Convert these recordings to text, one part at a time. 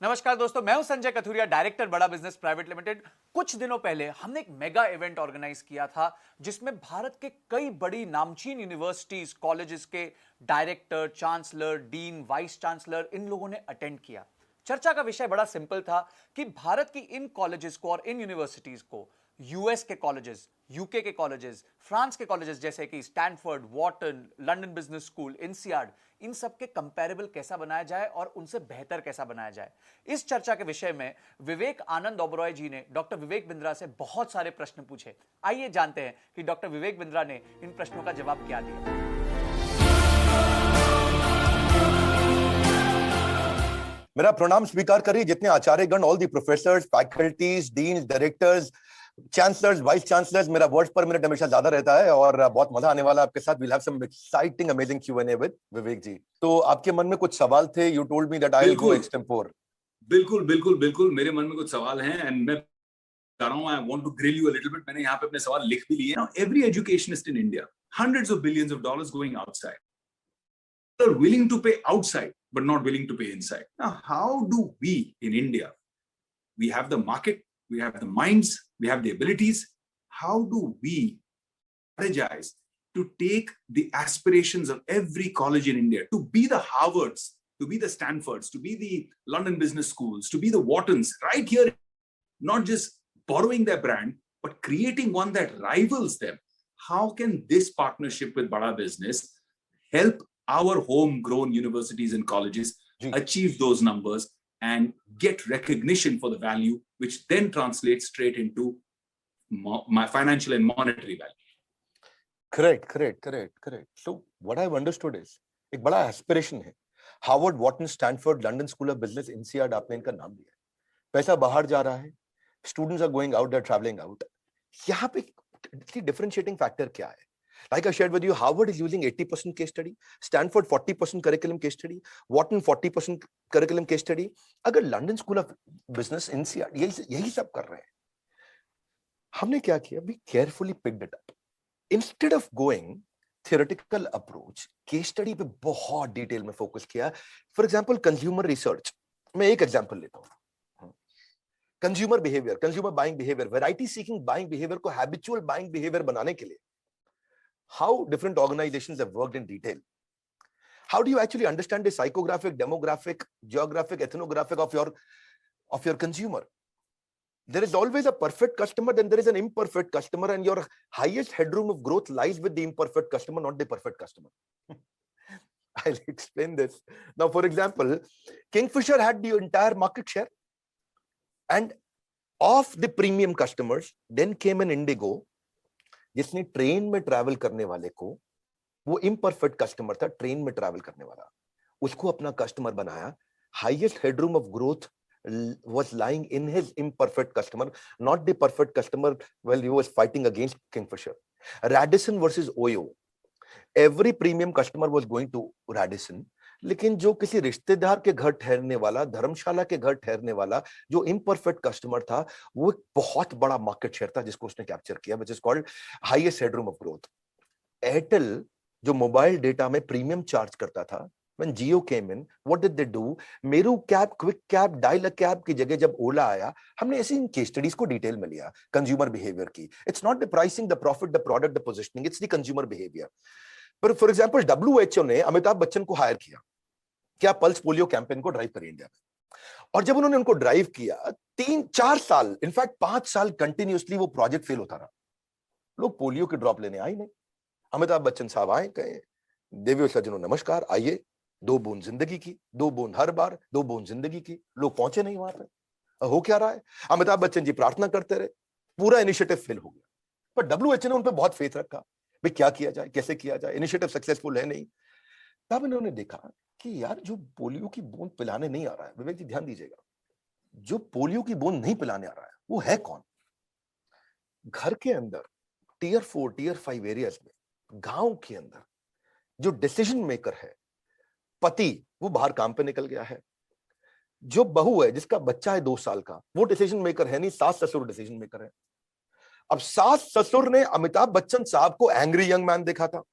नमस्कार दोस्तों, मैं हूं संजय कथुरिया, डायरेक्टर बड़ा बिजनेस प्राइवेट लिमिटेड। कुछ दिनों पहले हमने एक मेगा इवेंट ऑर्गेनाइज किया था जिसमें भारत के कई बड़ी नामचीन यूनिवर्सिटीज, कॉलेजेस के director, chancellor, dean, vice chancellor, इन लोगों ने अटेंड किया। चर्चा का विषय बड़ा सिंपल था कि भारत की इन कॉलेजेस को और इन यूनिवर्सिटीज को यूएस के कॉलेजेस, यूके के कॉलेजेस, फ्रांस के कॉलेजेस जैसे कि Stanford, Wharton, London Business School, INSEAD, इन सब के कंपैरेबल कैसा बनाया जाए और उनसे बेहतर कैसा बनाया जाए। इस चर्चा के विषय में विवेक आनंद ओबरॉय जी ने डॉक्टर विवेक बिंद्रा से बहुत सारे प्रश्न पूछे। आइए जानते हैं कि डॉक्टर विवेक बिंद्रा ने इन प्रश्नों का जवाब क्या दिया। मेरा प्रणाम स्वीकार करिए जितने आचार्यगण, all the professors, faculties, deans, directors, chancellors, vice chancellors. मेरा वर्ड्स पर मिनट हमेशा ज्यादा रहता है और बहुत मजा आने वाला है आपके साथ। We'll have some exciting amazing Q&A with Vivek ji. तो आपके मन में कुछ सवाल थे। You told me that I will go extempore. बिल्कुल बिल्कुल बिल्कुल, मेरे मन में कुछ सवाल हैं एंड मैं बता रहा हूं, I want to grill you a little bit. मैंने यहाँ पे अपने सवाल लिख भी लिए। Now every educationist in India, hundreds of billions of dollars going outside, are willing to pay outside but not willing to pay inside. Now how do we in India, we have the market, we have the minds, we have the abilities, how do we strategize to take the aspirations of every college in India to be the Harvards, to be the Stanfords, to be the London business schools, to be the Whartons right here, not just borrowing their brand but creating one that rivals them? How can this partnership with Bada Business help our homegrown universities and colleges achieve those numbers and get recognition for the value, which then translates straight into my financial and monetary value? Correct. So what I've understood is एक बड़ा aspiration है। Harvard, Wharton, Stanford, London school of business, INSEAD, आपने इनका नाम दिया है। पैसा बाहर जा रहा है, students are going out, they are travelling out. यहाँ पे डिफरेंशिएटिंग फैक्टर क्या है? Like I shared with you, Harvard is using 80% case study, Stanford 40% curriculum case study, Wharton 40% curriculum case study. अगर लंदन स्कूल ऑफ बिजनेस, इंसियाड यही सब कर रहे हैं, हमने क्या किया? We carefully picked it up. Instead of going theoretical approach, case study पे बहुत डिटेल में फोकस किया। फॉर एग्जाम्पल कंज्यूमर रिसर्च, मैं एक एग्जाम्पल लेता हूँ। Consumer behaviour, consumer buying behaviour, variety seeking buying behaviour को हैबिचुअल बाइंग बिहेवियर बनाने के लिए how different organizations have worked in detail. How do you actually understand the psychographic, demographic, geographic, ethnographic of your consumer? There is always a perfect customer, then there is an imperfect customer, and your highest headroom of growth lies with the imperfect customer, not the perfect customer. I'll explain this. Now, for example, Kingfisher had the entire market share, and of the premium customers, then came an Indigo, जिसने train में travel करने वाले को, वो imperfect customer था, train में travel करने वाला, उसको अपना कस्टमर बनाया। Highest headroom of growth was lying in his imperfect customer, not the perfect customer. Well, he was fighting against Kingfisher. Radisson versus Oyo. Every premium customer was going to Radisson, लेकिन जो किसी रिश्तेदार के घर ठहरने वाला, धर्मशाला के घर ठहरने वाला जो इम्परफेक्ट कस्टमर था, वो एक बहुत बड़ा मार्केट शेयर था जिसको उसने कैप्चर किया, which is called highest headroom of growth. Airtel जो मोबाइल डेटा में प्रीमियम चार्ज करता था, when Jio came in, what did they do? Meru cab, quick cab, dial a cab की जगह जब ओला आया, हमने ऐसी इन केस स्टडीज को डिटेल में लिया कंज्यूमर बिहेवियर की। It's not the pricing, the profit, the product, the positioning, it's the consumer behaviour. पर फॉर एग्जांपल WHO ने अमिताभ बच्चन को हायर किया क्या पल्स पोलियो कैंपेन को ड्राइव करें इंडिया में, और जब उन्होंने उनको ड्राइव किया 3-4 साल, इनफैक्ट 5 साल कंटिन्यूअसली वो प्रोजेक्ट फेल होता रहा, लोग पोलियो की ड्रॉप लेने आए नहीं। अमिताभ बच्चन साहब आए, कहे देवियों सज्जनों नमस्कार, आइए, 2 बूंद जिंदगी की, 2 बूंद हर बार, 2 बूंद जिंदगी की। लोग पहुंचे नहीं वहां पे। हो क्या रहा है? अमिताभ बच्चन जी प्रार्थना करते रहे, पूरा इनिशिएटिव फेल हो गया। पर WHO ने उन पर बहुत फेथ रखा, भाई क्या किया जाए, कैसे किया जाए, इनिशिएटिव सक्सेसफुल है नहीं। तब इन्होंने देखा कि यार जो पोलियो की बूंद पिलाने नहीं आ रहा है, विवेक जी ध्यान दीजिएगा, जो पोलियो की बूंद नहीं पिलाने आ रहा है वो है कौन? घर के अंदर टियर 4, टियर 5 एरियाज में, गांव के अंदर जो डिसीजन मेकर है, पति वो बाहर काम पे निकल गया है, जो बहू है जिसका बच्चा है 2 साल का, वो डिसीजन मेकर है नहीं, सास ससुर डिसीजन मेकर है। अब सास ससुर ने अमिताभ बच्चन साहब को एंग्री यंग मैन देखा था,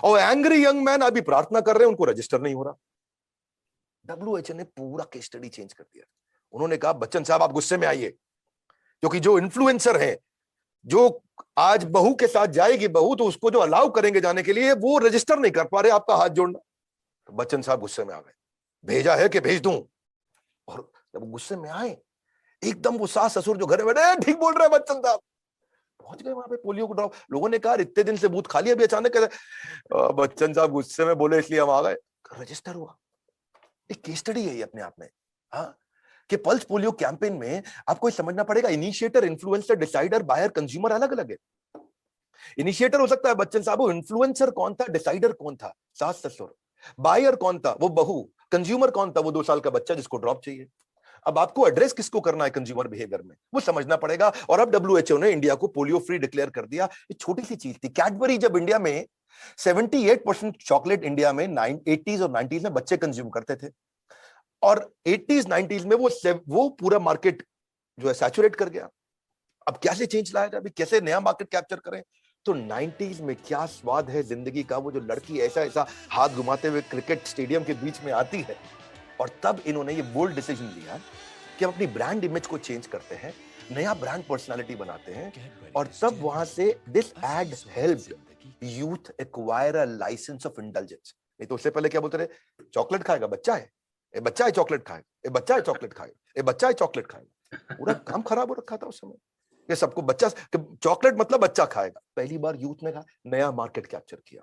और एंग्री यंग मैन अभी प्रार्थना कर रहे हैं, उनको रजिस्टर नहीं हो रहा। WHO ने पूरा केस स्टडी चेंज कर दिया। उन्होंने कहा बच्चन साहब आप गुस्से में आइए, क्योंकि जो इन्फ्लुएंसर है, जो आज बहू के साथ जाएगी बहू, तो उसको जो अलाउ करेंगे जाने के लिए, वो रजिस्टर नहीं कर पा रहे आपका हाथ जोड़ना। तो बच्चन साहब गुस्से में आ गए, भेजा है कि भेज दूं? और जब गुस्से में आए, एकदम वो सास ससुर जो घर में बैठे, ठीक बोल रहे हैं बच्चन साहब, पहुंच गए वहां पे पोलियो को ड्रॉप। लोगों ने कहा इतने दिन से बूथ खाली, अभी अचानक बच्चन साहब गुस्से में बोले इसलिए हम आ गए। रजिस्टर हुआ। एक केस स्टडी है ये अपने आप में। हाँ, कि पल्स पोलियो कैंपेन में आपको ये समझना पड़ेगा, initiator, influencer, decider, buyer, consumer अलग अलग है। इनिशिएटर हो सकता है बच्चन साहब, वो इन्फ्लुएंसर कौन था, डिसाइडर कौन था, सास ससुर। बायर कौन था, वो बहू। कंज्यूमर कौन था, वो 2 साल का बच्चा जिसको ड्रॉप चाहिए। अब आपको एड्रेस किसको करना है कंज्यूमर बिहेवियर में, वो समझना पड़ेगा। और अब WHO ने इंडिया को पोलियो फ्री डिक्लेयर कर दिया। ये छोटी सी चीज थी। कैडबरी जब इंडिया में 78% चॉकलेट इंडिया में 80s और 90s में बच्चे कंज्यूम करते थे, और 80s 90s में वो पूरा मार्केट जो है सैचुरेट कर गया। अब कैसे चेंज लाया जाए, कैसे नया मार्केट कैप्चर करें? तो 90s में क्या स्वाद है जिंदगी का, वो जो लड़की ऐसा ऐसा हाथ घुमाते हुए क्रिकेट स्टेडियम के बीच में आती है। और तब इन्होंने ये बोल्ड डिसीजन लिया कि हम अपनी ब्रांड इमेज को चेंज करते हैं, नया ब्रांड पर्सनालिटी बनाते हैं। और तब वहां से this ad helped youth acquire a licence of indulgence. नहीं तो उससे पहले क्या बोलते रहे, चॉकलेट खाएगा बच्चा है, ए बच्चा है चॉकलेट खाएगा, ए बच्चा है चॉकलेट खाएगा, ए बच्चा है चॉकलेट खाएगा। पूरा काम खराब हो रखा था उस समय। ये सबको बच्चा, चॉकलेट मतलब बच्चा खाएगा। पहली बार यूथ ने कहा, नया मार्केट कैप्चर किया।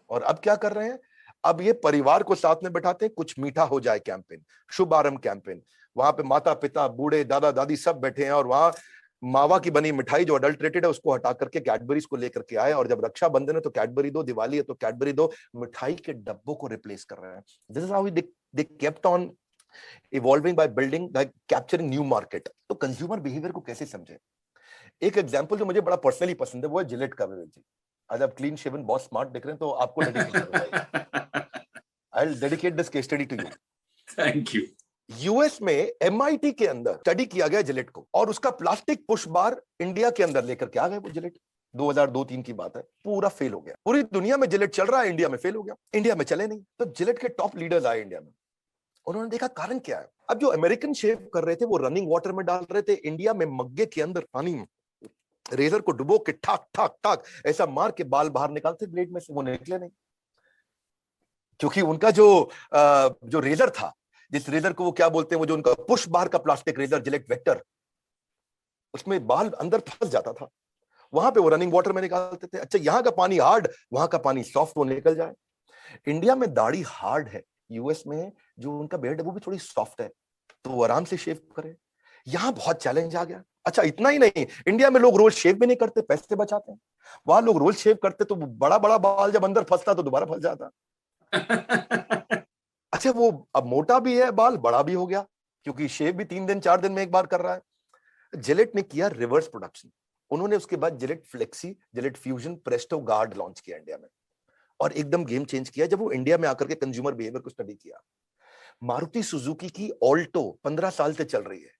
और अब क्या कर रहे हैं, अब ये परिवार को साथ में बैठाते हैं, कुछ मीठा हो जाए कैंपेन, शुभ आरंभ कैंपेन। वहां पे माता पिता, बूढ़े, दादा दादी सब बैठे हैं, और वहां मावा की बनी मिठाई जो अडल्ट्रेटेड है उसको हटा करके कैडबरीज को लेकर के आए। और जब रक्षाबंधन है तो कैडबरी दो, दिवाली है तो कैडबरी दो, मिठाई के डब्बों को रिप्लेस कर रहे हैं। This is how they kept on evolving by building, bye capturing new market. तो कंज्यूमर बिहेवियर को कैसे समझे? एक एग्जांपल जो मुझे बड़ा पर्सनली पसंद है वो है जिलेट का। विवेक जी, आज आप क्लीन शेवन, बहुत स्मार्ट दिख रहे हैं, तो आपको डेडिकेशन हो जाएगी। I will dedicate this case study to you. Thank you. US में MIT के अंदर स्टडी किया गया जिलेट को, और उसका प्लास्टिक पुश बार इंडिया के अंदर लेकर के आ गए वो जिलेट। 2002-3 की बात है। पूरा फेल हो गया। पूरी दुनिया में जिलेट चल रहा है, इंडिया में फेल हो गया। इंडिया में चले नहीं। तो जिलेट के टॉप लीडर्स आए इंडिया में, उन्होंने देखा कारण क्या है। अब जो अमेरिकन शेव कर रहे थे वो रनिंग वाटर में डाल रहे थे, इंडिया में मग्गे के अंदर पानी में रेजर को डुबो के ठाक ठाक ठाक ऐसा मार के बाल बाहर निकालते ब्लेड में से, वो निकले नहीं। क्योंकि उनका जो रेजर था, जिस रेजर को वो क्या बोलते हैं, वो जो उनका पुश बार का प्लास्टिक रेजर जिलेट वेक्टर, उसमें बाल अंदर फंस जाता था। वहां पे वो रनिंग वाटर में निकालते थे। अच्छा, यहाँ का पानी हार्ड, वहां का पानी सॉफ्ट, वो निकल जाए। इंडिया में दाढ़ी हार्ड है, यूएस में जो उनका बेल्ट है वो भी थोड़ी सॉफ्ट है, तो वो आराम से शेव करे। यहां बहुत चैलेंज आ गया। अच्छा, इतना ही नहीं, इंडिया में लोग रोज शेव भी नहीं करते, पैसे बचाते हैं। वहां लोग रोज शेव करते तो बड़ा बड़ा बाल जब अंदर फंसता तो दोबारा फंस जाता। अच्छा, वो अब मोटा भी है बाल, बड़ा भी हो गया, क्योंकि शेव भी 3 दिन 4 दिन में एक बार कर रहा है। जिलेट ने किया रिवर्स प्रोडक्शन। उन्होंने उसके बाद Gillette flexi, Gillette fusion, Presto guard launch किया इंडिया में, और एकदम गेम चेंज किया जब वो इंडिया में आकर के कंज्यूमर बिहेवियर को स्टडी किया। मारुति सुजुकी की ऑल्टो 15 साल से चल रही है,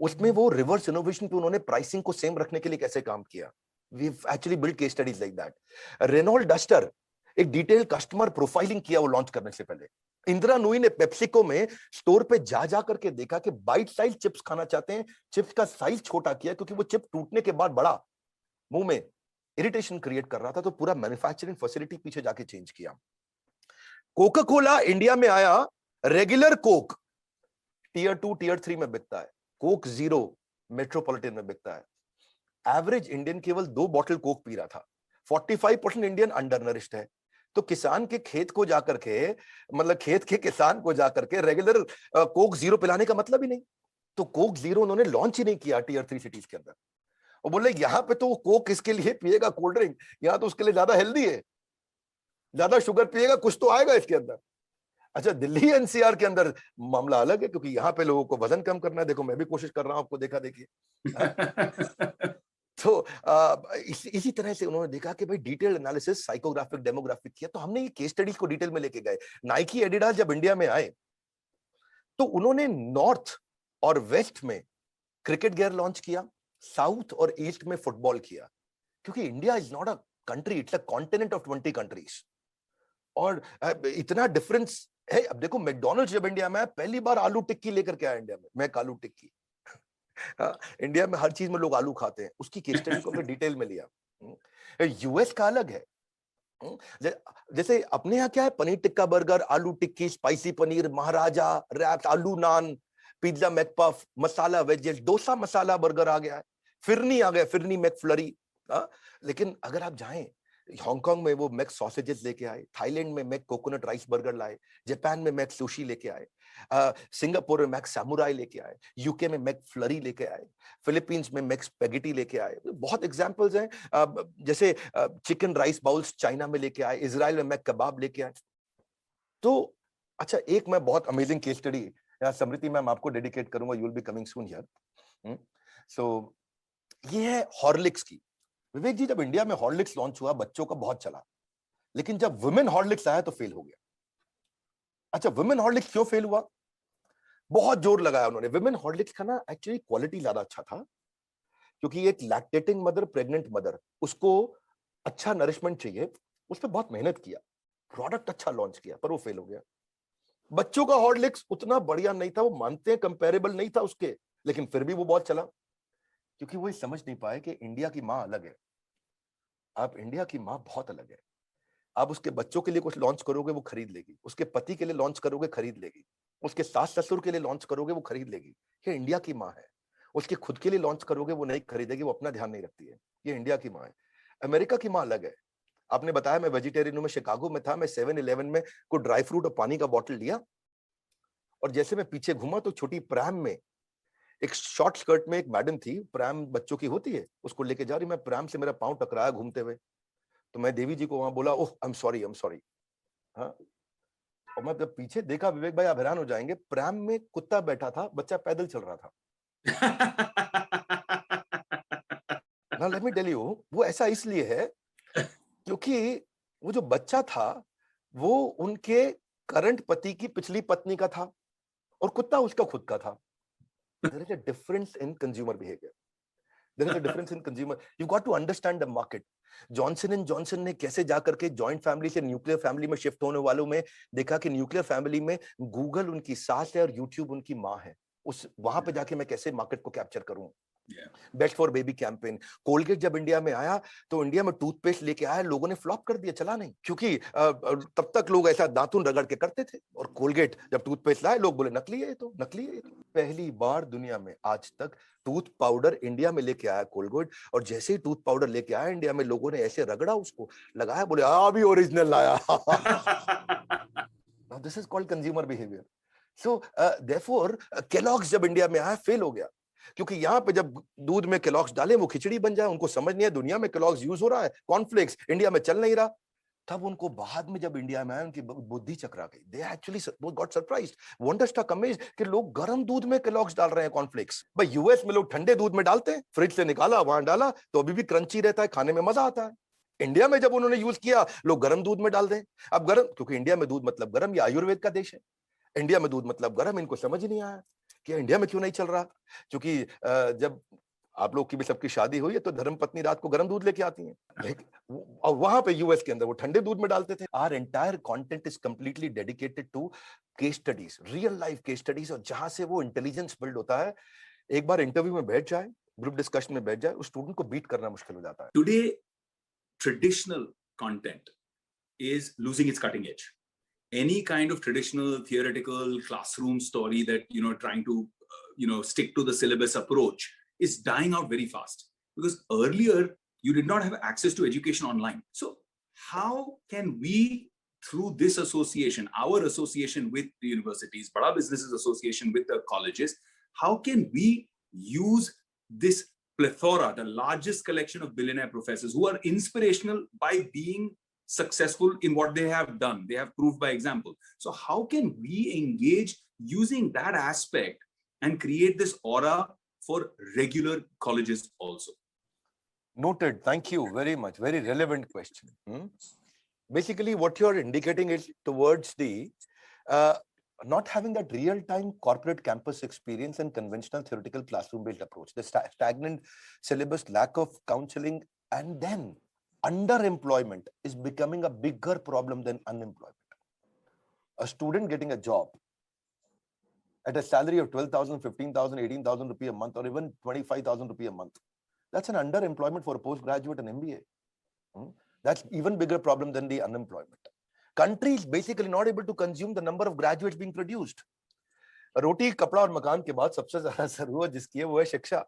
उसमें वो रिवर्स इनोवेशन पे उन्होंने प्राइसिंग को सेम रखने के लिए कैसे काम किया। We actually build case studies like that. Renault Duster, एक डिटेल कस्टमर प्रोफाइलिंग किया वो लॉन्च करने से पहले। इंदिरा नूई ने पेप्सिको में स्टोर पे जा करके देखा कि बाइट साइज चिप्स खाना चाहते हैं, चिप्स का साइज छोटा किया, क्योंकि वो चिप टूटने के बाद बड़ा मुंह में इरिटेशन क्रिएट कर रहा था, तो पूरा मैन्युफैक्चरिंग फैसिलिटी पीछे जाके चेंज किया। कोका कोला इंडिया में आया, रेगुलर कोक टीयर 2 टीयर 3 में बिकता है, कोक जीरो मेट्रोपॉलिटन में बिकता है। एवरेज इंडियन केवल 2 बॉटल कोक पी रहा था। 45% इंडियन अंडरनरिश्ड है। तो किसान के खेत को जाकर के, मतलब खेत के किसान को जाकर के रेगुलर कोक जीरो पिलाने का मतलब ही नहीं। तो कोक जीरो उन्होंने लॉन्च ही नहीं किया टीयर 3 सिटीज के अंदर। वो बोले यहाँ पे तो कोक किसके लिए पिएगा, कोल्ड ड्रिंक, यहाँ तो उसके लिए ज्यादा हेल्दी है, ज्यादा शुगर पिएगा कुछ तो आएगा इसके अंदर। अच्छा, दिल्ली NCR के अंदर मामला अलग है, क्योंकि यहाँ पे लोगों को वजन कम करना है। देखो, मैं भी कोशिश कर रहा हूं, आपको देखा देखिए। तो इसी तरह से उन्होंने देखा कि भाई डिटेल एनालिसिस, साइकोग्राफिक, डेमोग्राफिक किया। तो हमने ये केस स्टडीज को डिटेल में लेके गए। नाइकी, एडिडास जब इंडिया में आए तो उन्होंने नॉर्थ और वेस्ट में क्रिकेट गियर लॉन्च किया, साउथ और ईस्ट में फुटबॉल किया, क्योंकि India is not a country, it's a continent of 20 countries. और इतना डिफरेंस है। अब देखो मैकडोनल्ड्स जब इंडिया में आया, पहली बार आलू टिक्की लेकर के आया इंडिया में, मैक आलू टिक्की। हाँ, इंडिया में हर चीज में लोग आलू खाते हैं, उसकी केस स्टडी को हमने डिटेल में लिया। यूएस का अलग है। हम्म, जैसे अपने यहाँ क्या है, पनीर टिक्का बर्गर, आलू टिक्की, स्पाइसी पनीर, महाराजा, रैप्स, आलू नान, पिज्जा मैकपफ, मसाला वेजेस, डोसा मसाला बर्गर आ गया है, फिरनी आ गया, फिरनी मैकफ्लरी। लेकिन अगर आप जाएं हांगकांग में, वो मैक सॉसेजेस लेके आए, थाईलैंड में मैक कोकोनट राइस बर्गर लाए, जापान में मैक सुशी लेके आए, सिंगापुर में मैक सामुराई लेके आए, यूके में मैक फ्लरी लेके आए, फिलीपींस में मैक स्पेगेटी लेके आए। बहुत एग्जांपल्स हैं। जैसे चिकन राइस बाउल्स चाइना में लेके आए, इजराइल में मैक कबाब लेके आए। तो अच्छा, एक मैं बहुत अमेजिंग केस स्टडी यहाँ समृति मैम आपको डेडिकेट करूंगा, you will be coming soon here. So ये है हॉर्लिक्स की। विवेक जी, जब इंडिया में हॉर्लिक्स लॉन्च हुआ बच्चों का बहुत चला, लेकिन जब वुमेन हॉर्लिक्स आया तो फेल हो गया। अच्छा, वुमेन हॉर्लिक्स क्यों फेल हुआ? बहुत जोर लगाया उन्होंने। वुमेन हॉर्लिक्स का ना एक्चुअली क्वालिटी ज्यादा अच्छा था, क्योंकि एक लैक्टेटिंग मदर, प्रेग्नेंट मदर, उसको अच्छा नरिशमेंट चाहिए, उस पर बहुत मेहनत किया, प्रोडक्ट अच्छा लॉन्च किया, पर वो फेल हो गया। बच्चों का हॉर्लिक्स उतना बढ़िया नहीं था, वो मानते हैं कंपेरेबल नहीं था उसके, लेकिन फिर भी वो बहुत चला, क्योंकि वो ये समझ नहीं पाए कि इंडिया की माँ अलग है। आप इंडिया की माँ बहुत अलग है। आप उसके बच्चों के लिए कुछ लॉन्च करोगे वो खरीद लेगी, उसके पति के लिए लॉन्च करोगे खरीद लेगी, उसके सास ससुर के लिए लॉन्च करोगे वो खरीद लेगी। ये इंडिया की माँ है। उसके खुद के लिए लॉन्च करोगे वो नहीं खरीदेगी, वो अपना ध्यान नहीं रखती है। ये इंडिया की माँ है। अमेरिका की माँ अलग है। आपने बताया मैं वेजिटेरियन हूं, मैं शिकागो में था, मैं 7-Eleven में कोई ड्राई फ्रूट और पानी का बॉटल लिया, और जैसे मैं पीछे घूमा तो छोटी प्रैम में, एक शॉर्ट स्कर्ट में एक मैडम थी, प्रैम बच्चों की होती है, उसको लेके जा रही, मैं प्रैम से मेरा पांव टकराया घूमते हुए, तो मैं देवी जी को वहां बोला, oh I am sorry, I am sorry. हाँ, और मैं जब पीछे देखा, विवेक भाई आप हैरान हो जाएंगे, प्रैम में कुत्ता बैठा था, बच्चा पैदल चल रहा था। ना लेट मी टेल यू, वो ऐसा इसलिए है क्योंकि वो जो बच्चा था वो उनके करंट पति की पिछली पत्नी का था, और कुत्ता उसका खुद का था। There is a difference in consumer behaviour. There is a difference in consumer, you got to understand the market. Johnson and Johnson ने कैसे जाकर के जॉइंट फैमिली से न्यूक्लियर फैमिली में शिफ्ट होने वालों में देखा कि न्यूक्लियर फैमिली में गूगल उनकी सास है और यूट्यूब उनकी माँ है। उस वहां पे जाके मैं कैसे मार्केट को कैप्चर करूं। Best for baby campaign. Colgate जब इंडिया में आया तो इंडिया में टूथपेस्ट लेके आया, लोगों ने फ्लॉप कर दिया, चला नहीं, क्योंकि तब तक लोग ऐसा दांतुन रगड़ के करते थे, और कोलगेट जब टूथपेस्ट लाए लोग बोले नकली है, ये तो नकली है, ये तो। पहली बार दुनिया में आज तक टूथ पाउडर इंडिया में लेके आया कोलगेट, और जैसे ही टूथ पाउडर लेके आया इंडिया में, लोगों ने ऐसे रगड़ा उसको, लगाया, बोले अभी ओरिजिनल लाया। Now this is called consumer behavior. So therefore Kellogg's जब इंडिया में आया फेल हो गया, क्योंकि यहाँ पे जब दूध में केलॉग्स डाले वो खिचड़ी बन जाए, उनको समझ नहीं है दुनिया में केलॉग्स यूज हो रहा है, कॉर्नफ्लेक्स इंडिया में चल नहीं रहा। तब उनको बाद में जब इंडिया में आया उनकी बुद्धि चकरा गई, they actually got surprised, wonder struck amazed कि लोग गर्म दूध में केलॉग्स डाल रहे हैं कॉर्नफ्लेक्स। भाई यूएस में लोग ठंडे दूध में डालते हैं, फ्रिज से निकाला वहां डाला तो अभी भी क्रंची रहता है, खाने में मजा आता है। इंडिया में जब उन्होंने यूज किया लोग गर्म दूध में डाल दें। अब गर्म, क्योंकि इंडिया में दूध मतलब गर्म, ये आयुर्वेद का देश है, इंडिया में दूध मतलब गर्म, इनको समझ ही नहीं आया कि इंडिया में क्यों नहीं चल रहा। क्योंकि जब आप लोग की भी सबकी शादी हुई है तो धर्म पत्नी रात को गर्म दूध लेके आती हैं, और वहां पे यूएस के अंदर वो ठंडे दूध में डालते थे। Our entire content is completely dedicated to case studies, real life case studies, और जहां से वो इंटेलिजेंस बिल्ड होता है। एक बार इंटरव्यू में बैठ जाए, ग्रुप डिस्कशन में बैठ जाए, उस स्टूडेंट को बीट करना मुश्किल हो जाता है। Today, traditional content is losing its cutting edge. Any kind of traditional theoretical classroom story that trying to stick to the syllabus approach is dying out very fast, because earlier you did not have access to education online. So how can we, through this association, our association with the universities, Bada Businesses Association with the colleges, how can we use this plethora, the largest collection of billionaire professors who are inspirational by being successful in what they have done, they have proved by example. So how can we engage using that aspect and create this aura for regular colleges also? Noted, thank you very much, very relevant question. Basically what you're indicating is towards the not having that real-time corporate campus experience and conventional theoretical classroom-based approach, the stagnant syllabus, lack of counseling, and then underemployment is becoming a bigger problem than unemployment. a student getting a job at a salary of 12,000, 15,000, 18,000 rupee a month, or even 25,000 rupee a month. That's an underemployment for a postgraduate and MBA. That's even bigger problem than the unemployment. Countries basically not able to consume the number of graduates being produced. रोटी कपड़ा और मकान के बाद सबसे ज्यादा जरूरत जिसकी है वो है शिक्षा.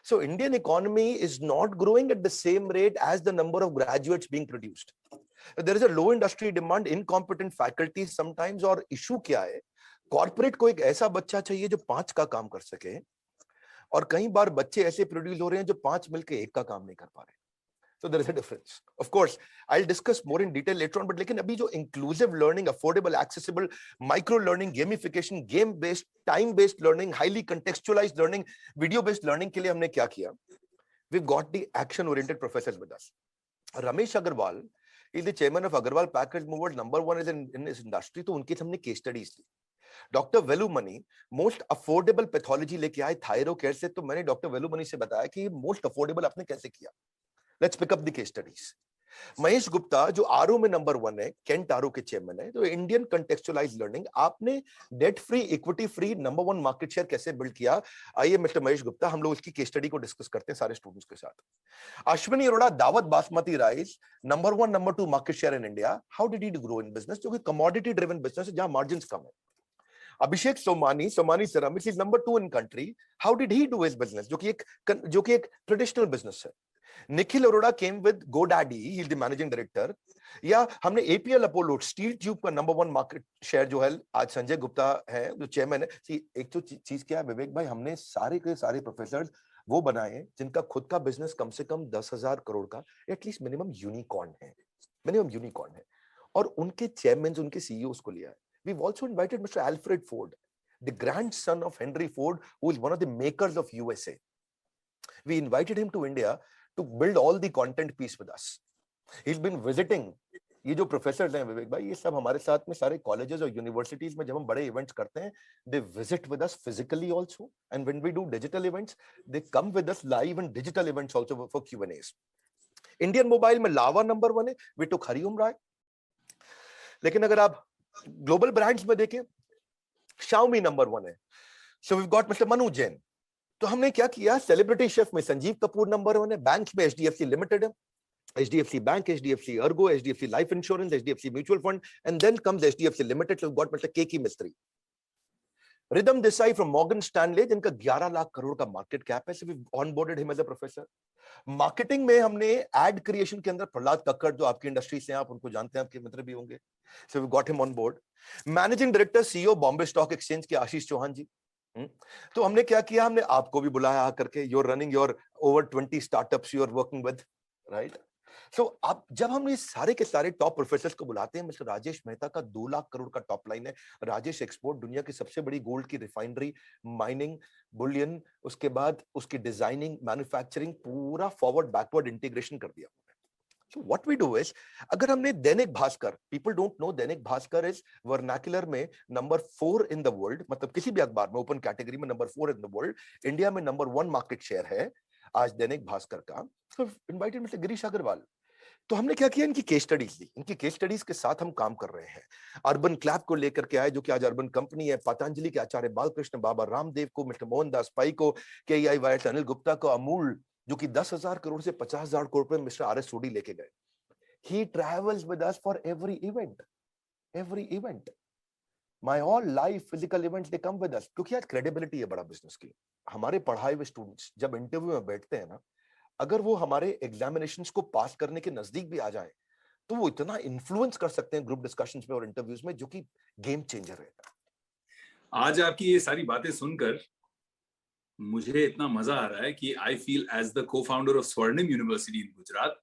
So Indian economy is not growing at the same rate as the number of graduates being produced. There is a low industry demand, incompetent faculty sometimes, और issue क्या है? Corporate को एक ऐसा बच्चा चाहिए जो 5 का काम कर सके, और कई बार बच्चे ऐसे प्रोड्यूस हो रहे हैं जो 5 मिलके 1 का काम नहीं कर पा रहे. So there is a difference. Of course, I'll discuss more in detail later on, but लेकिन अभी जो inclusive learning, affordable, accessible, micro learning, gamification, game based, time based learning, highly contextualized learning, video based learning के लिए हमने क्या किया? We've got the action oriented professors with us. Ramesh Agarwal is the chairman of Agarwal Package Movers, number 1 is in this industry. तो उनके हमने case studies ली. Doctor Velumani most affordable pathology लेके आए थायरो केयर से. तो मैंने डॉक्टर वेलुमणि से बताया कि मोस्ट अफोर्डेबल आपने कैसे किया. Let's pick up the case studies. Mahesh Gupta जो आरओ में नंबर 1 है, केंट आरओ के चेयरमैन है. तो इंडियन कंटेक्चुअलाइज्ड लर्निंग, आपने debt free, equity free number 1 market share कैसे बिल्ड किया? आइए मिस्टर महेश गुप्ता, हम लोग इसकी केस स्टडी को डिस्कस करते हैं सारे स्टूडेंट्स के साथ. अश्विनी अरोड़ा, दावत basmati rice, number 1 number 2 market share in India. How did he grow in business, जो कि कमोडिटी ड्रिवन बिजनेस है जहां मार्जिन कम है. Abhishek Somani ceramics is number 2 in country. How did he do his business, जो कि एक ट्रेडिशनल बिजनेस है. Nikhil Arora came with GoDaddy, he is the managing director. या हमने एपीएल अपोलो स्टील ट्यूब का नंबर 1 मार्केट शेयर जो है, आज संजय गुप्ता है जो चेयरमैन है. एक तो चीज क्या है विवेक भाई, हमने सारे के सारे प्रोफेसर वो बनाए जिनका खुद का बिजनेस कम से कम 10,000 करोड़ का एटलीस्ट मिनिमम यूनिकॉर्न है, और उनके चेयरमैन, उनके सीईओस को लिया है. We've also invited Mr. Alfred Ford, the grandson of Henry Ford, who is one of the makers of USA. We invited him to India to build all the content piece with us. He's been visiting. ये जो professor हैं विवेक भाई, ये सब हमारे साथ में सारे कॉलेजेस और यूनिवर्सिटीज में जब हम बड़े इवेंट्स करते हैं, they visit with us physically also, and when we do digital events, they come with us live and digital events also for Q&As. Indian mobile में लावा नंबर 1 है, we took हरिओम राय. लेकिन अगर आप ग्लोबल ब्रांड्स में देखें, Xiaomi number 1 है. So we've got Mr. Manu Jain. तो हमने क्या किया, सेलिब्रिटी शेफ में संजीव कपूर नंबर 1 है. बैंक्स में HDFC लिमिटेड है, HDFC bank, HDFC ERGO, HDFC life insurance, HDFC mutual fund, and then comes HDFC limited. So we've got Mr. Keki Mistry. Ridham Desai from Morgan Stanley, जिनका 11 लाख करोड़ का मार्केट कैप है. So we've onboarded him as a professor. Marketing में हमने add creation के अंदर प्रहलाद कक्कड़, जो आपकी industry से आप उनको जानते हैं, आपके मित्र भी होंगे. So we got him on board. Managing director CEO Bombay stock exchange के आशीष चौहान जी. तो हमने क्या किया, हमने आपको भी बुलाया आकर के. you're running your over 20 startups you are working with, right? So आप जब हम ये सारे के सारे टॉप प्रोफेसर्स को बुलाते हैं, मिस्टर राजेश मेहता का 2 लाख करोड़ का टॉप लाइन है. राजेश एक्सपोर्ट, दुनिया की सबसे बड़ी गोल्ड की रिफाइनरी, माइनिंग, बुलियन, उसके बाद उसकी डिजाइनिंग, मैन्युफैक्चरिंग, पूरा फॉरवर्ड बैकवर्ड इंटीग्रेशन कर दिया. So what we do is, अगर हमने Dainik Bhaskar, people don't know Dainik Bhaskar is vernacular में नंबर 4 in the world, मतलब किसी भी अखबार में ओपन कैटेगरी में number 4 in the world. India में नंबर 1 मार्केट शेयर है आज दैनिक भास्कर का. So invited mister Girish Agarwal. तो हमने क्या किया, इनकी केस स्टडीज ली. इनकी केस स्टडीज के साथ हम काम कर रहे हैं. अर्बन क्लैब को लेकर के आए, जो कि आज अर्बन कंपनी है. पतंजलि के आचार्य बालकृष्ण, बाबा रामदेव को, मिस्टर मोहनदास पाई को, KEI अनिल गुप्ता को, अमूल जो कि 10,000 करोड़ से 50,000 करोड़ पे मिस्टर RS सोडी लेके गए. He travels with us for every event. My all live physical events they come with us. क्योंकि आज क्रेडिबिलिटी है बड़ा बिजनेस की. हमारे पढ़ाए हुए स्टूडेंट्स जब इंटरव्यू में बैठते हैं ना, अगर वो हमारे एग्जामिनेशंस को पास करने के नजदीक भी आ जाए, तो वो इतना इन्फ्लुएंस कर सकते हैं ग्रुप डिस्कशंस में और इंटरव्यूज में, जो कि गेम चेंजर है. आज आपकी ये सारी बातें सुनकर मुझे इतना मजा आ रहा है कि I feel as the co-founder of Swarnim university in Gujarat,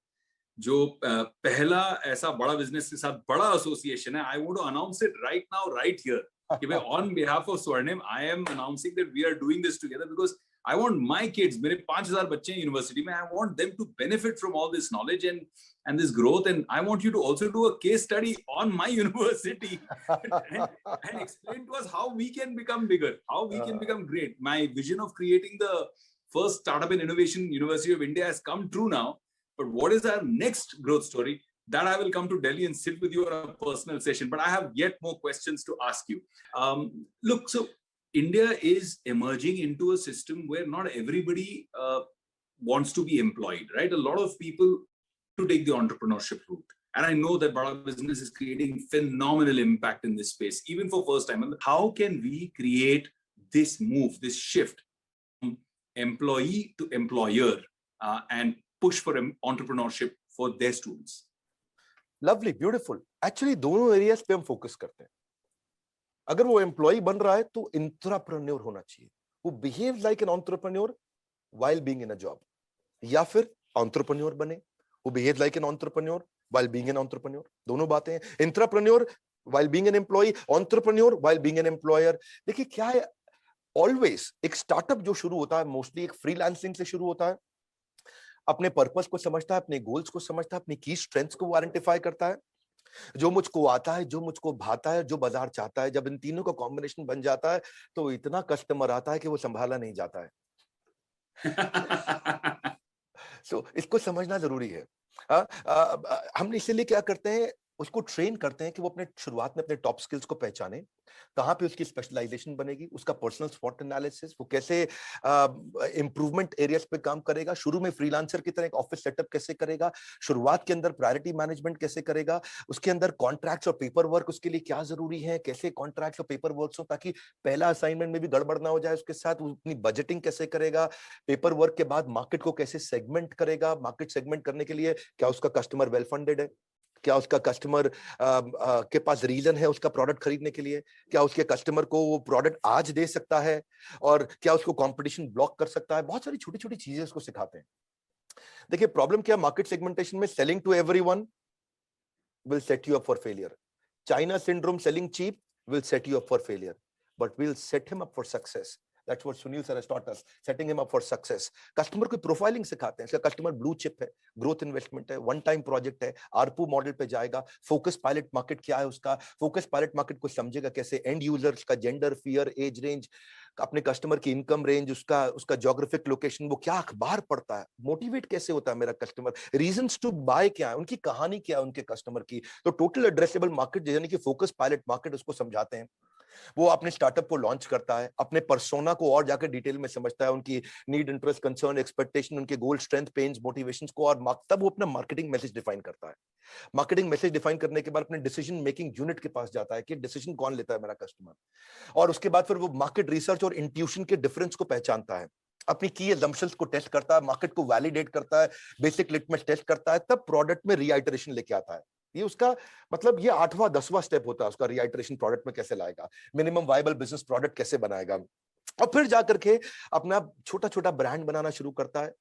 जो पहला ऐसा बड़ा बिजनेस के साथ बड़ा एसोसिएशन है. I want to announce it right now, right here, कि भाई on behalf of Swarnim I am announcing that we are doing this together, because I want my kids, मेरे 5,000 बच्चे हैं यूनिवर्सिटी में, I want them to benefit from all this knowledge and this growth, and I want you to also do a case study on my university and explain to us how we can become bigger, how we can become great. My vision of creating the first startup and innovation university of India has come true now, but what is our next growth story? that I will come to Delhi and sit with you on a personal session. But I have yet more questions to ask you. Look, so India is emerging into a system where not everybody wants to be employed, right? A lot of people to take the entrepreneurship route. And I know that Bada Business is creating phenomenal impact in this space, even for first time. How can we create this move, this shift from employee to employer and push for entrepreneurship for their students? Lovely, beautiful. Actually दोनों areas पे हम focus करते हैं. अगर वो employ बन रहा है तो एंटरप्रेन्योर होना चाहिए, वो behave like an entrepreneur while being in a job, या फिर एंटरप्रेन्योर बने, वो behave like an entrepreneur while being an entrepreneur. दोनों बातें हैं. Entrepreneur while being an employ, entrepreneur while being an employer. देखिए क्या है, ऑलवेज एक स्टार्टअप जो शुरू होता है मोस्टली एक फ्रीलांसिंग से शुरू होता है. अपने पर्पस को समझता है, अपने गोल्स को समझता है, अपनी की स्ट्रेंथ्स को आइडेंटिफाई करता है, जो मुझको आता है, जो मुझको भाता है, जो बाजार चाहता है. जब इन तीनों का कॉम्बिनेशन बन जाता है तो इतना कस्टमर आता है कि वो संभाला नहीं जाता है. सो इसको समझना जरूरी है. हम इसीलिए क्या करते हैं, उसको ट्रेन करते हैं कि वो अपने शुरुआत में अपने टॉप स्किल्स को पहचाने, कहां पे उसकी स्पेशलाइजेशन बनेगी, उसका पर्सनल स्वॉट एनालिसिस, वो कैसे इंप्रूवमेंट एरियाज पे काम करेगा, शुरू में फ्रीलांसर की तरह एक ऑफिस सेटअप कैसे करेगा, शुरुआत के अंदर प्रायोरिटी मैनेजमेंट कैसे करेगा, उसके अंदर कॉन्ट्रैक्ट्स और पेपर वर्क उसके लिए क्या जरूरी है, कैसे कॉन्ट्रैक्ट्स और पेपर वर्क हो ताकि पहला असाइनमेंट में भी गड़बड़ ना हो जाए. उसके साथ वो अपनी बजटिंग कैसे करेगा, पेपर वर्क के बाद मार्केट को कैसे सेगमेंट करेगा, मार्केट सेगमेंट करने के लिए क्या उसका कस्टमर वेल फंडेड है, क्या उसका कस्टमर के पास रीजन है उसका प्रोडक्ट खरीदने के लिए, क्या उसके कस्टमर को वो प्रोडक्ट आज दे सकता है, और क्या उसको कंपटीशन ब्लॉक कर सकता है. बहुत सारी छोटी छोटी चीजें उसको सिखाते हैं. देखिए प्रॉब्लम क्या, मार्केट सेगमेंटेशन में selling to everyone will set you up for failure. China syndrome, selling cheap will set you up for failure, but will set him up for success. That's what Sunil sir has taught us, setting him up for success. Customer को profiling सिखाते हैं. इसका customer blue chip है, growth investment है, one time project है, ARPU model पे जाएगा. Focus pilot market क्या है उसका, फोकस पायलट मार्केट को समझेगा कैसे, एंड यूजर्स का जेंडर, फियर, एज रेंज, अपने कस्टमर की इनकम रेंज, उसका ज्योग्राफिक लोकेशन, वो क्या अखबार पढ़ता है, मोटिवेट कैसे होता है मेरा कस्टमर, रीजंस टू बाय क्या है, उनकी कहानी क्या है उनके कस्टमर की. तो टोटल एड्रेसेबल मार्केट यानी कि फोकस पायलट मार्केट उसको समझाते हैं. वो अपने स्टार्टअप को लॉन्च करता है, अपने पर्सोना को और जाकर डिटेल में समझता है, उनकी नीड, इंटरेस्ट, कंसर्न, एक्सपेक्टेशन, उनके गोल, स्ट्रेंथ, पेन्स, मोटिवेशंस को, और तब वो अपना मार्केटिंग मैसेज डिफाइन करता है. मार्केटिंग मैसेज डिफाइन करने के बाद अपने डिसीजन मेकिंग यूनिट के पास जाता है कि डिसीजन कौन लेता है मेरा कस्टमर, और उसके बाद फिर वो मार्केट रिसर्च और इंट्यूशन के डिफरेंस को पहचानता है, अपनी की असम्पशंस को टेस्ट करता है, मार्केट को वैलिडेट करता है, बेसिक लिटमस टेस्ट करता है, तब प्रोडक्ट में रीआइटरेशन लेके आता है. ये उसका मतलब ये 8वां 10वां स्टेप होता है उसका. रीआइटरेशन प्रोडक्ट में कैसे लाएगा, मिनिमम वायबल बिजनेस प्रोडक्ट कैसे बनाएगा, और फिर जाकर के अपना छोटा छोटा ब्रांड बनाना शुरू करता है.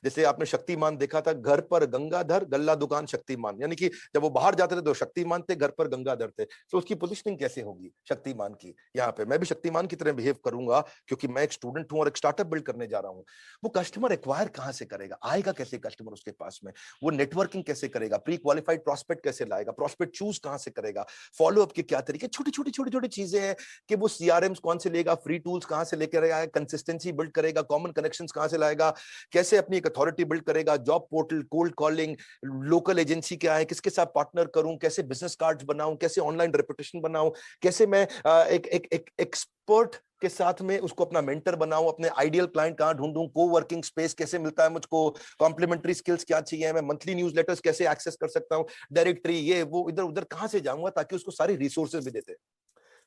जैसे आपने शक्तिमान देखा था, घर पर गंगाधर, गल्ला दुकान शक्तिमान, यानी कि जब वो बाहर जाते थे तो शक्तिमान थे, घर पर गंगाधर थे. तो उसकी पोजीशनिंग कैसे होगी शक्तिमान की, यहाँ पे मैं भी शक्तिमान की तरह बिहेव करूंगा क्योंकि मैं एक स्टूडेंट हूं और एक स्टार्टअप बिल्ड करने जा रहा हूं. वो कस्टमर एक्वायर कहां से करेगा, आएगा कैसे कस्टमर उसके पास में, वो नेटवर्किंग कैसे करेगा, प्री क्वालिफाइड प्रॉस्पेक्ट कैसे लाएगा, प्रॉस्पेक्ट चूज कहां से करेगा, फॉलो अप के क्या तरीके, छोटी छोटी छोटी छोटी चीजें हैं कि वो सीआरएम्स कौन से लेगा, फ्री टूल्स कहां से लेकर आएगा, कंसिस्टेंसी बिल्ड करेगा, कॉमन कनेक्शंस कहां से लाएगा, कैसे अपनी एक अथॉरिटी बिल्ड करेगा, job portal, cold calling, local agency क्या है, किसके साथ पार्टनर करूं, कैसे बिजनेस कार्ड्स बनाऊं, कैसे ऑनलाइन रेपुटेशन बनाऊं, कैसे मैं एक एक्सपर्ट के साथ में उसको अपना मेंटर बनाऊं, अपने आइडियल क्लाइंट कहां ढूंढूं, को वर्किंग स्पेस कैसे मिलता है मुझको, कॉम्प्लीमेंट्री स्किल्स क्या चाहिए, मैं मंथली न्यूज़लेटर्स कैसे एक्सेस कर सकता हूं, डायरेक्टरी, ये वो इधर उधर कहां से जाऊंगा ताकि उसको सारी रिसोर्सेज भी देते,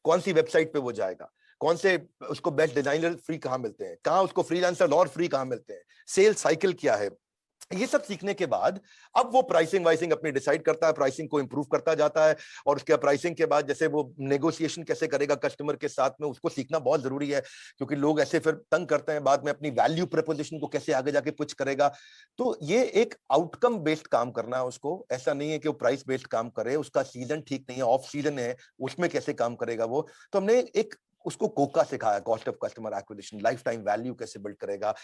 कौन सी वेबसाइट पे वो जाएगा, कौन से उसको बेस्ट डिजाइनर फ्री कहां मिलते हैं, कहां उसको फ्रीलांसर और फ्री कहां मिलते हैं, सेल साइकिल क्या है. ये सब सीखने के बाद अब वो प्राइसिंग वाइसिंग अपनी डिसाइड करता है, प्राइसिंग को इंप्रूव करता जाता है, और उसके प्राइसिंग के बाद जैसे वो नेगोशिएशन कैसे करेगा कस्टमर के साथ में, उसको सीखना बहुत जरूरी है क्योंकि लोग ऐसे फिर तंग करते हैं बाद में, अपनी वैल्यू प्रपोजिशन को कैसे आगे जाके पिच करेगा. तो ये एक आउटकम बेस्ड काम करना है उसको, ऐसा नहीं है कि वो प्राइस बेस्ड काम करे, उसका सीजन ठीक नहीं है, ऑफ सीजन है, उसमें कैसे काम करेगा वो. तो हमने एक उसको कोका सिखाया, cost of customer acquisition, life time value कैसे बिल्ड करेगा,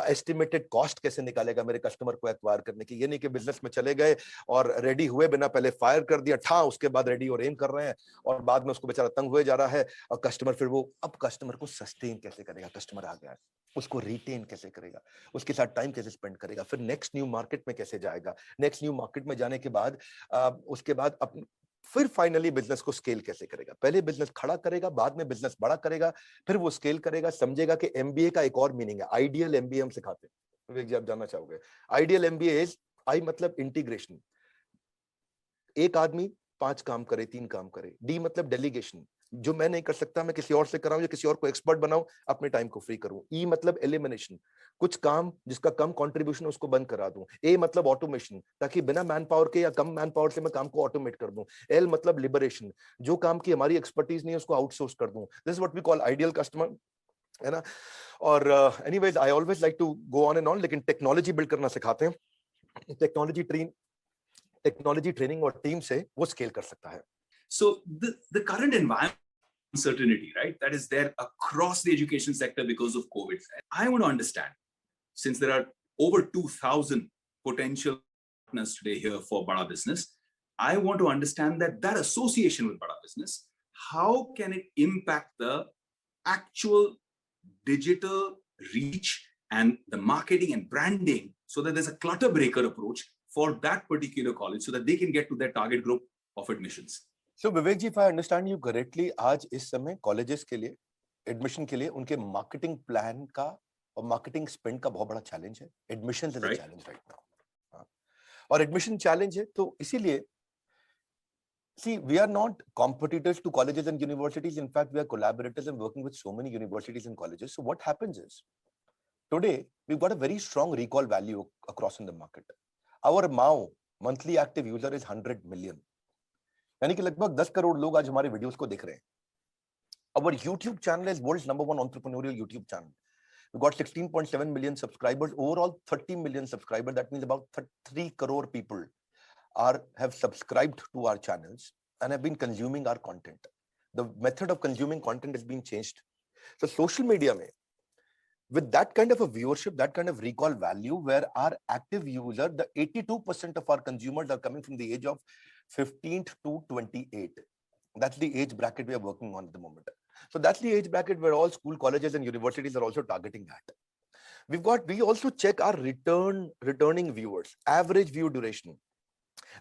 एस्टिमेटेड कॉस्ट कैसे निकालेगा मेरे कस्टमर को एक्वायर करने की। ये नहीं कि बिजनेस में चले गए और रेडी हुए बिना पहले फायर कर दिया ठा, उसके बाद रेडी और एम कर रहे हैं और बाद में उसको बेचारा तंग हुए जा रहा है और कस्टमर फिर वो अब कस्टमर को सस्टेन कैसे करेगा, कस्टमर आ गया है उसको रिटेन कैसे करेगा, उसके साथ टाइम कैसे स्पेंड करेगा, फिर नेक्स्ट न्यू मार्केट में कैसे जाएगा, नेक्स्ट न्यू मार्केट में जाने के बाद उसके बाद फिर फाइनली बिजनेस को स्केल कैसे करेगा। पहले बिजनेस खड़ा करेगा, बाद में बिजनेस बड़ा करेगा, फिर वो स्केल करेगा। समझेगा कि एमबीए का एक और मीनिंग है, आइडियल एमबीए हम सिखाते हैं, विवेक जी आप जानना चाहोगे। आइडियल एमबीए इज, आई मतलब इंटीग्रेशन, एक आदमी 5 काम करे, 3 काम करे। डी मतलब डेलीगेशन, जो मैं नहीं कर सकता मैं किसी और से कराऊं या किसी और को एक्सपर्ट बनाऊं, अपने टाइम को फ्री करूं। ई मतलब एलिमिनेशन, कुछ काम जिसका कम कंट्रीब्यूशन उसको बंद करा दूं। ए मतलब ऑटोमेशन, ताकि बिना मैन पावर के या कम मैन पावर से मैं काम को ऑटोमेट कर दूं। एल मतलब लिबरेशन, जो काम की हमारी एक्सपर्टीज नहीं है उसको आउटसोर्स कर दूं। This is what we call ideal customer, है ना। और anyways I always like to go on and on, लेकिन टेक्नोलॉजी बिल्ड करना सिखाते हैं। टेक्नोलॉजी ट्रेनिंग और टीम से वो स्केल कर सकता है। So the current environment uncertainty, right, that is there across the education sector because of COVID. I want to understand, since there are over 2,000 potential partners today here for Bada Business, I want to understand that association with Bada Business, how can it impact the actual digital reach and the marketing and branding, so that there's a clutter breaker approach for that particular college so that they can get to their target group of admissions. So Vivek ji, if I understand you correctly, आज इस समय colleges के लिए admission के लिए उनके marketing plan का और मार्केटिंग स्पेंड का बहुत बड़ा चैलेंज है। Admission is a challenge right now, और एडमिशन चैलेंज है तो इसीलिए see we are not competitors to colleges and universities. In fact, we are collaborators and working with so many universities and colleges. So what happens is today we've got a very strong recall value across in the market. Our MAU, monthly active user, is 100 million. यानी कि लगभग 10 करोड़ लोग आज हमारे videos को देख रहे हैं। Our YouTube channel is world's #1 entrepreneurial YouTube channel. We've got 16.7 million subscribers, overall 30 million subscribers. That means about 3 crore people have subscribed to our channels and have been consuming our content. The method of consuming content has been changed. So social media mein, with that kind of a viewership, that kind of recall value, where our active user, the 82% of our consumers are coming from the age of 15 to 28. That's the age bracket we are working on at the moment. So that's the age bracket where all school, colleges and universities are also targeting at. We also check our returning viewers, average view duration,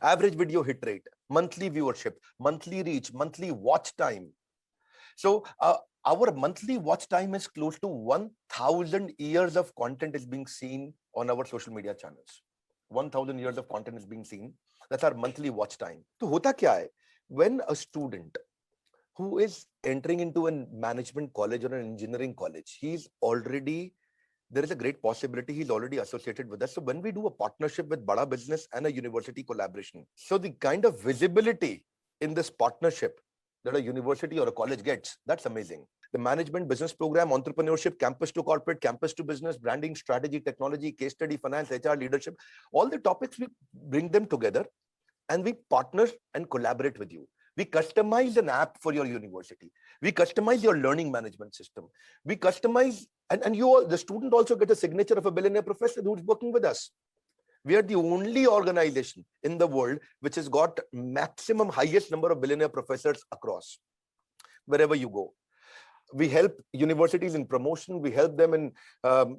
average video hit rate, monthly viewership, monthly reach, monthly watch time. So our monthly watch time is close to 1,000 years of content is being seen on our social media channels. 1,000 years of content is being seen. That's our monthly watch time. So hota kya hai? When a student who is entering into a management college or an engineering college, there is a great possibility he's already associated with us. So when we do a partnership with Bada Business and a university collaboration, so the kind of visibility in this partnership that a university or a college gets, that's amazing. The management business program, entrepreneurship, campus to corporate, campus to business, branding, strategy, technology, case study, finance, HR, leadership, all the topics, we bring them together and we partner and collaborate with you. We customize an app for your university. We customize your learning management system. We customize, and the student also gets a signature of a billionaire professor who's working with us. We are the only organization in the world which has got maximum highest number of billionaire professors across, wherever you go. We help universities in promotion. We help them in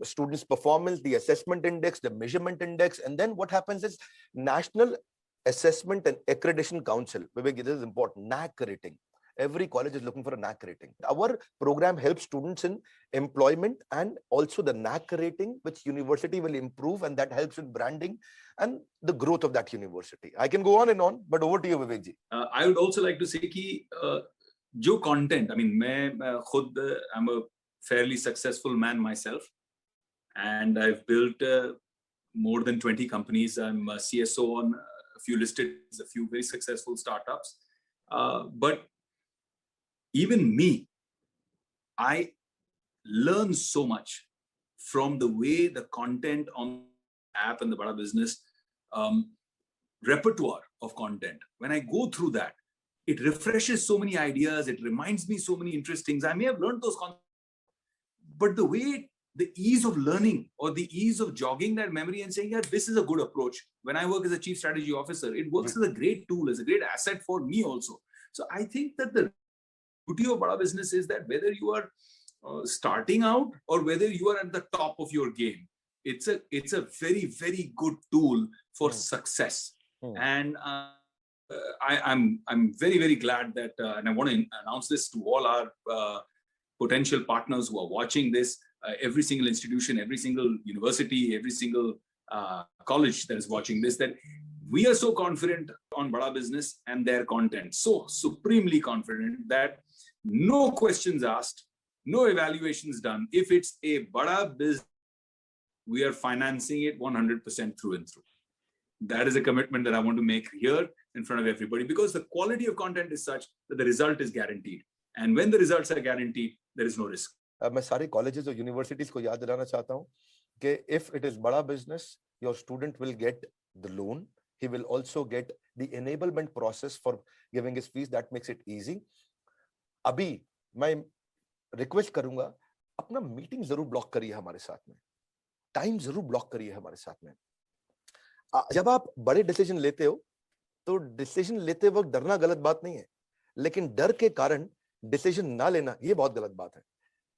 students' performance, the assessment index, the measurement index. And then what happens is National Assessment and Accreditation Council. Vivek, this is important. NAC rating. Every college is looking for a NAC rating. Our program helps students in employment and also the NAC rating, which university will improve, and that helps in branding and the growth of that university. I can go on and on, but over to you, Vivek ji. I would also like to say that jo content, I mean, I'm a fairly successful man myself, and I've built more than 20 companies. I'm a CSO on a few listed, a few very successful startups. But even me, I learn so much from the way the content on the app and the Bada Business repertoire of content. When I go through that, it refreshes so many ideas. It reminds me so many interesting things. I may have learned those concepts, but the ease of learning or the ease of jogging that memory and saying, yeah, this is a good approach. When I work as a chief strategy officer, it works as a great tool, as a great asset for me also. So I think that the beauty of Bada Business is that whether you are starting out or whether you are at the top of your game, it's a very, very good tool for success. And I'm very, very glad that, and I want to announce this to all our potential partners who are watching this, every single institution, every single university, every single college that is watching this, that we are so confident on Bada Business and their content, so supremely confident that no questions asked, no evaluations done. If it's a Bada Business, we are financing it 100% through and through. That is a commitment that I want to make here in front of everybody, because the quality of content is such that the result is guaranteed. And when the results are guaranteed, there is no risk. मैं सारे colleges और universities को याद दिलाना चाहता हूँ कि if it is Bada Business, your student will get the loan. He will also get the enablement process for giving his fees. That makes it easy. अभी मैं रिक्वेस्ट करूंगा, अपना मीटिंग जरूर ब्लॉक करिए हमारे साथ में, टाइम जरूर ब्लॉक करिए हमारे साथ में. जब आप बड़े डिसीजन लेते हो तो डिसीजन लेते वक्त डरना गलत बात नहीं है, लेकिन डर के कारण डिसीजन ना लेना ये बहुत गलत बात है.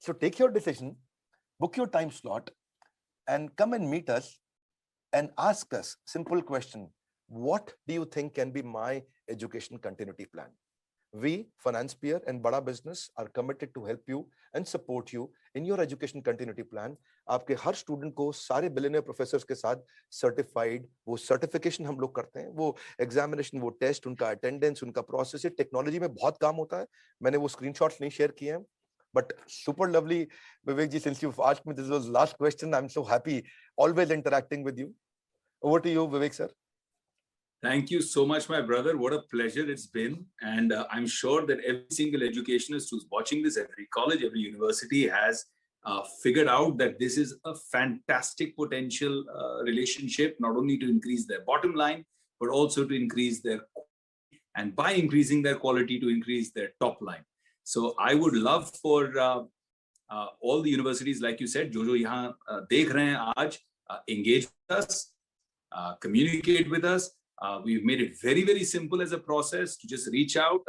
So take your decision, book your time slot, and come and meet us and ask us simple question: what do you think can be my education continuity plan? We, FinancePeer and Bada Business, are committed to help you and support you in your education continuity plan. आपके हर student को सारे billionaire professors के साथ certified वो certification हम लोग करते हैं, वो एग्जामिनेशन, वो टेस्ट, उनका अटेंडेंस, उनका प्रोसेस, टेक्नोलॉजी में बहुत काम होता है. मैंने वो स्क्रीनशॉट्स नहीं शेयर किए हैं, but super lovely, Vivek ji. Since you've asked me, this was last question. I'm so happy, always interacting with you. Over to you, Vivek sir. Thank you so much, my brother. What a pleasure it's been. And I'm sure that every single educationist who's watching this, every college, every university has figured out that this is a fantastic potential relationship, not only to increase their bottom line, but also to increase their, and by increasing their quality, to increase their top line. So I would love for all the universities, like you said, जो यहाँ देख रहे हैं आज, engage with us, communicate with us. We've made it very, very simple as a process to just reach out,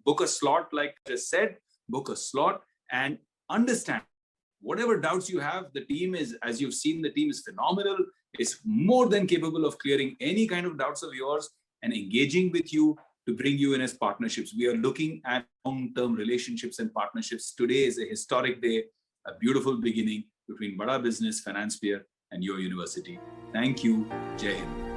book a slot, like I just said, book a slot and understand whatever doubts you have. The team is, as you've seen, the team is phenomenal. It's more than capable of clearing any kind of doubts of yours and engaging with you to bring you in as partnerships. We are looking at long-term relationships and partnerships. Today is a historic day, a beautiful beginning between Bada Business, FinancePeer, and your university. Thank you. Jai Hind.